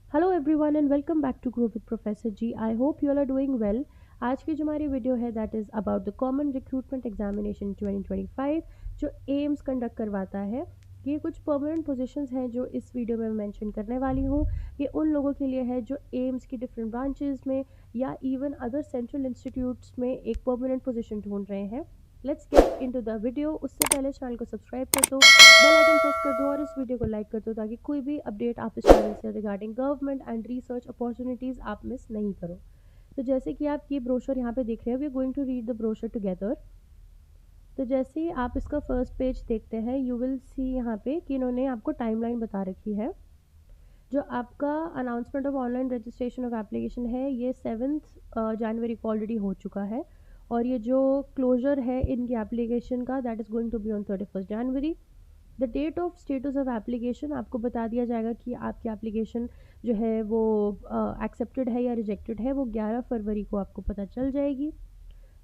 Hello everyone and welcome back to grow with professor ji. I hope you all are doing well. आज की जो हमारी video है that is about the common recruitment examination 2025 जो AIIMS conduct करवाता है। ये कुछ परमानेंट पोजीशंस हैं जो इस वीडियो में मैं मेंशन करने वाली हूँ। ये उन लोगों के लिए है जो एम्स की डिफरेंट ब्रांचेस में या इवन अदर सेंट्रल इंस्टीट्यूट्स में एक परमानेंट पोजीशन ढूंढ रहे हैं। Let's get into the video. उससे पहले चैनल को सब्सक्राइब कर दो, बेल आइकन प्रेस कर दो और इस वीडियो को लाइक कर दो ताकि कोई भी अपडेट आप इस चैनल से regarding government and research opportunities आप मिस नहीं करो। तो जैसे कि आप ये ब्रोशर यहाँ पे देख रहे हैं, we are going to read the brochure together. तो जैसे ही आप इसका फर्स्ट पेज देखते हैं यू विल सी यहाँ पे कि इन्होंने आपको टाइमलाइन बता रखी है। जो आपका announcement of online registration of application है ये 7 जनवरी को ऑलरेडी हो चुका है और ये जो क्लोजर है इनकी एप्लीकेशन का that is going to be on 31 January. The date of status of application आपको बता दिया जाएगा कि आपकी एप्लीकेशन जो है वो एक्सेप्टेड है या रिजेक्टेड है, वो 11 फरवरी को आपको पता चल जाएगी।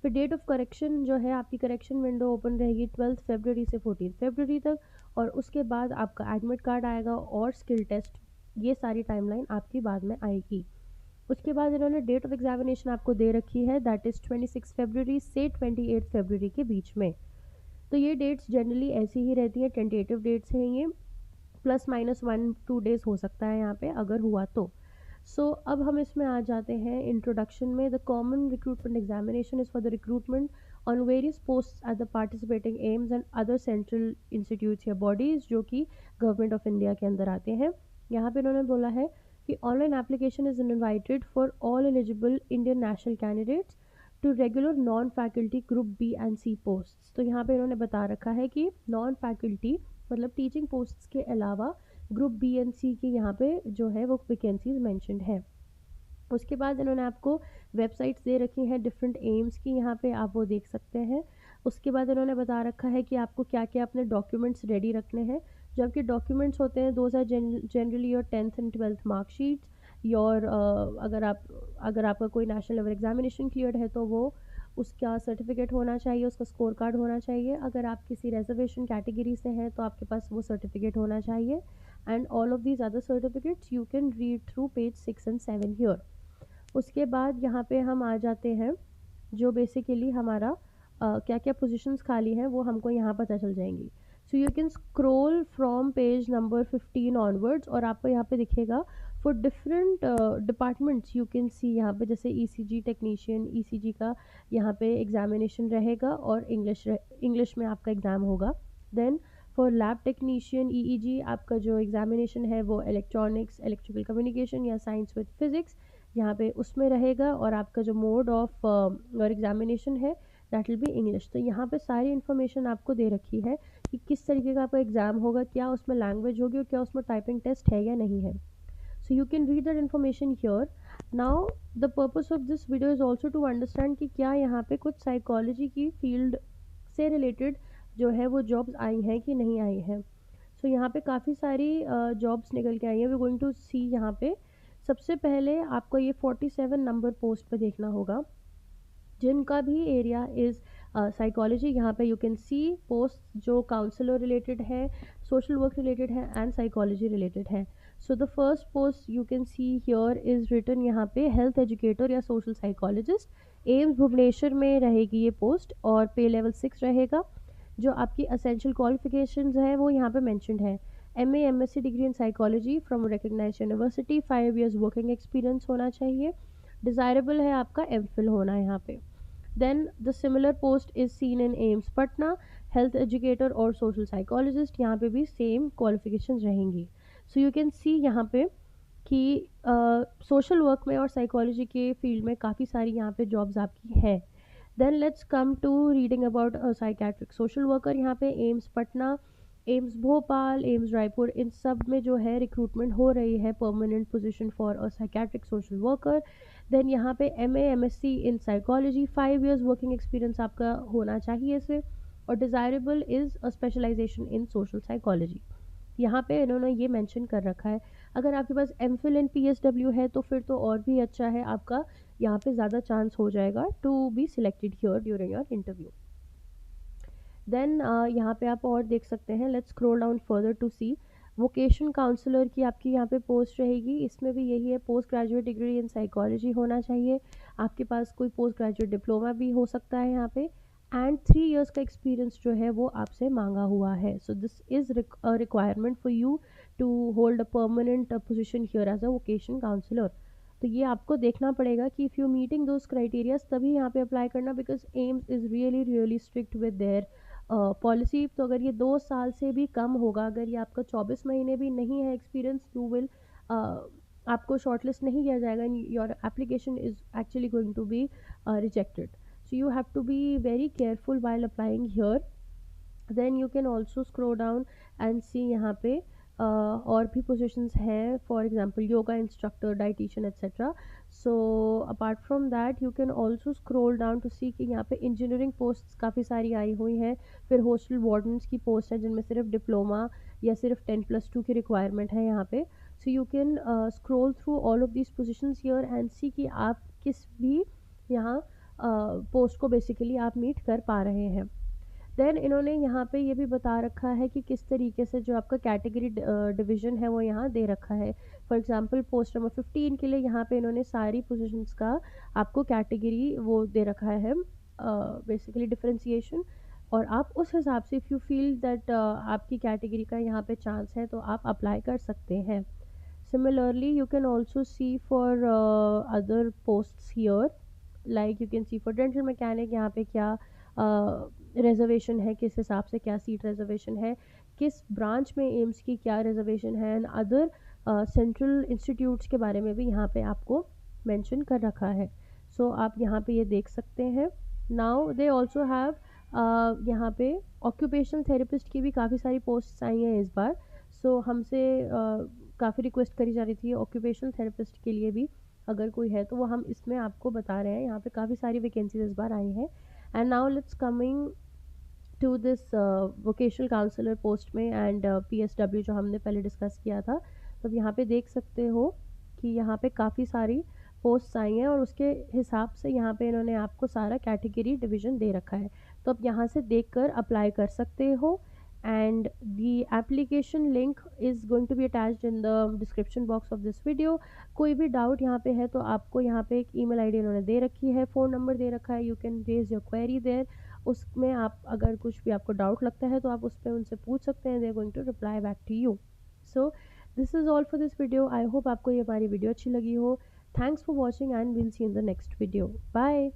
फिर डेट ऑफ करेक्शन जो है आपकी करेक्शन विंडो ओपन रहेगी 12 फरवरी से 14 फरवरी तक और उसके बाद आपका एडमिट कार्ड आएगा और स्किल टेस्ट। ये सारी टाइमलाइन आपकी बाद में आएगी। उसके बाद इन्होंने डेट ऑफ एग्जामिनेशन आपको दे रखी है दैट इज़ 26 फरवरी से 28 फरवरी के बीच में। तो ये डेट्स जनरली ऐसी ही रहती हैं, टेंटेटिव डेट्स हैं ये, प्लस माइनस 1-2 डेज हो सकता है यहाँ पे अगर हुआ तो। अब हम इसमें आ जाते हैं इंट्रोडक्शन में। The common recruitment examination is for the recruitment on various post at the participating AIIMS and other central institutes या बॉडीज़ जो कि गवर्नमेंट ऑफ इंडिया के अंदर आते हैं। यहाँ पे इन्होंने बोला है कि online application is invited for all eligible Indian national candidates to regular non faculty group B and C post. तो यहाँ पे इन्होंने बता रखा है कि नॉन फैकल्टी मतलब टीचिंग पोस्ट्स के अलावा ग्रुप बी एंड सी की यहाँ पे जो है वो वैकेंसीज मैंशनड है। उसके बाद इन्होंने आपको वेबसाइट्स दे रखी हैं डिफरेंट एम्स की, यहाँ पे आप वो देख सकते हैं। उसके बाद इन्होंने बता रखा है कि आपको क्या क्या अपने डॉक्यूमेंट्स रेडी रखने हैं। जो आपके डॉक्यूमेंट्स होते हैं those are generally your 10th and 12th marksheets, your अगर आपका कोई नेशनल लेवल एग्जामिनेशन क्लियर है तो वो उसका सर्टिफिकेट होना चाहिए, उसका स्कोर कार्ड होना चाहिए। अगर आप किसी रिजर्वेशन कैटेगरी से हैं तो आपके पास वो सर्टिफिकेट होना चाहिए and all of these other certificates you can read through page 6 and 7 here. उसके बाद यहाँ पे हम आ जाते हैं जो बेसिकली हमारा क्या क्या पोजीशंस खाली हैं वो हमको यहाँ पता चल जाएंगी। सो you can scroll from page number 15 onwards और आपको यहाँ पे दिखेगा for different departments you can सी यहाँ पे जैसे ईसीजी टेक्नीशियन, ईसीजी का यहाँ पे एग्जामिनेशन रहेगा और इंग्लिश में आपका एग्ज़ाम होगा। Then for lab technician EEG आपका जो एग्जामिनेशन है वो इलेक्ट्रॉनिक्स, इलेक्ट्रिकल कम्युनिकेशन या साइंस विद फिज़िक्स यहाँ पे उसमें रहेगा और आपका जो मोड ऑफ और एग्जामिनेशन है दैट विल बी इंग्लिश। तो यहाँ पे सारी इन्फॉर्मेशन आपको दे रखी है कि किस तरीके का आपका एग्ज़ाम होगा, क्या उसमें लैंग्वेज होगी और क्या उसमें टाइपिंग टेस्ट है या नहीं है। So you can read that information here. Now the purpose of this video is also to understand कि क्या यहाँ पे कुछ साइकोलॉजी की फील्ड से रिलेटेड जो है वो जॉब्स आई हैं कि नहीं आई हैं। सो यहाँ पे काफ़ी सारी जॉब्स निकल के आई हैं, वी गोइंग टू सी। यहाँ पे सबसे पहले आपको ये 47 नंबर पोस्ट पे देखना होगा जिनका भी एरिया इज़ साइकोलॉजी। यहाँ पे यू कैन सी पोस्ट जो काउंसलर रिलेटेड है, सोशल वर्क रिलेटेड है एंड साइकोलॉजी रिलेटेड है। So the first post you can see here is written यहाँ पे हेल्थ एजुकेटर या सोशल साइकोलॉजिस्ट। एम्स भुवनेश्वर में रहेगी ये पोस्ट और पे लेवल 6 रहेगा। जो आपकी असेंशियल क्वालिफिकेशंस हैं वो यहाँ पे मैंशनड है। MA MSc degree in psychology from recognised university, 5 years working experience होना चाहिए। डिज़ायरेबल है आपका एमफिल होना यहाँ पे। Then the similar post is seen in AIIMS Patna, health educator और सोशल साइकोलॉजिस्ट। यहाँ पे भी सेम क्वालिफिकेशंस रहेंगी। सो यू कैन सी यहाँ पे कि सोशल वर्क में और साइकोलॉजी के फील्ड में काफ़ी सारी यहाँ पे जॉब्स आपकी है। Then let's come to reading about psychiatric social worker. यहाँ पे एम्स पटना, एम्स भोपाल, एम्स रायपुर, इन सब में जो है रिक्रूटमेंट हो रही है permanent position for a psychiatric social worker. Then यहाँ पे MA MSc in psychology, 5 years working experience आपका होना चाहिए इसे और desirable is a specialisation in social psychology. यहाँ पे इन्होंने ये मेंशन कर रखा है। अगर आपके पास एमफिल इन पीएसडब्ल्यू है तो फिर तो और भी अच्छा है, आपका यहाँ पे ज़्यादा चांस हो जाएगा to be selected here during your interview. Then यहाँ पे आप और देख सकते हैं, let's scroll down further to see vocation counsellor की आपकी यहाँ पे पोस्ट रहेगी, इसमें भी यही है, post graduate degree in psychology होना चाहिए, आपके पास कोई पोस्ट ग्रेजुएट डिप्लोमा भी हो सकता है यहाँ पे, एंड 3 इयर्स का एक्सपीरियंस जो है वो आपसे मांगा हुआ है. So this is a requirement for you to hold a permanent position here as a vocation counsellor. तो ये आपको देखना पड़ेगा कि if you meeting those criterias तभी यहाँ पे अप्लाई करना, because AIIMS is really really strict with their policy. तो अगर ये 2 साल से भी कम होगा, अगर ये आपका 24 महीने भी नहीं है एक्सपीरियंस, यू विल आपको शॉर्टलिस्ट नहीं किया जाएगा, and your application is actually going to be rejected. So you have to be very careful while applying here. Then you can also scroll down and see यहाँ पे और भी positions हैं, for example yoga instructor, dietitian etc. So apart from that you can also scroll down to see कि यहाँ पे engineering posts काफ़ी सारी आई हुई हैं, फिर hostel wardens की post है जिनमें सिर्फ डिप्लोमा या सिर्फ 10+2 की रिक्वायरमेंट है यहाँ पे. So you can scroll through all of these positions here and see कि आप किस भी यहाँ पोस्ट को बेसिकली आप मीट कर पा रहे हैं. देन इन्होंने यहाँ पे ये भी बता रखा है कि किस तरीके से जो आपका कैटेगरी डिवीज़न है वो यहाँ दे रखा है. फॉर एग्जांपल पोस्ट नंबर 15 के लिए यहाँ पे इन्होंने सारी पोजीशंस का आपको कैटेगरी वो दे रखा है, बेसिकली डिफरेंशिएशन, और आप उस हिसाब से इफ़ यू फील दैट आपकी कैटेगरी का यहाँ पे चांस है तो आप अप्लाई कर सकते हैं. Similarly, you can also see for other posts here, like you can see for dental mechanic यहाँ पे क्या रिजर्वेशन है, किस हिसाब से क्या सीट रिजर्वेशन है, किस ब्रांच में एम्स की क्या रिजर्वेशन है, एंड अदर सेंट्रल इंस्टीट्यूट्स के बारे में भी यहाँ पे आपको मेंशन कर रखा है. सो आप यहाँ पे ये देख सकते हैं. नाउ दे ऑल्सो हैव यहाँ पे ऑक्यूपेशनल थेरेपिस्ट की भी काफ़ी सारी पोस्ट्स आई हैं इस बार. सो हमसे काफ़ी रिक्वेस्ट करी जा रही थी ऑक्यूपेशनल थेरेपिस्ट के लिए भी अगर कोई है, तो वो हम इसमें आपको बता रहे हैं. यहाँ पे काफ़ी सारी वैकेंसीज इस बार आई हैं. And now let's coming to this vocational counsellor post में एंड PSW जो हमने पहले डिस्कस किया था. तो अब यहाँ पे देख सकते हो कि यहाँ पे काफ़ी सारी पोस्ट आई हैं और उसके हिसाब से यहाँ पे इन्होंने आपको सारा कैटेगरी डिवीज़न दे रखा है. तो अब यहाँ से देखकर अप्लाई कर सकते हो, and the application link is going to be attached in the description box of this video. कोई भी डाउट यहाँ पे है तो आपको यहाँ पे एक ईमेल आईडी उन्होंने दे रखी है, फ़ोन नंबर दे रखा है, you can raise your query there. उसमें आप अगर कुछ भी आपको डाउट लगता है तो आप उस पर उनसे पूछ सकते हैं, they are going to reply back to you. So this is all for this video. I hope आपको ये हमारी वीडियो अच्छी लगी हो. Thanks for watching and will see in the next video. Bye.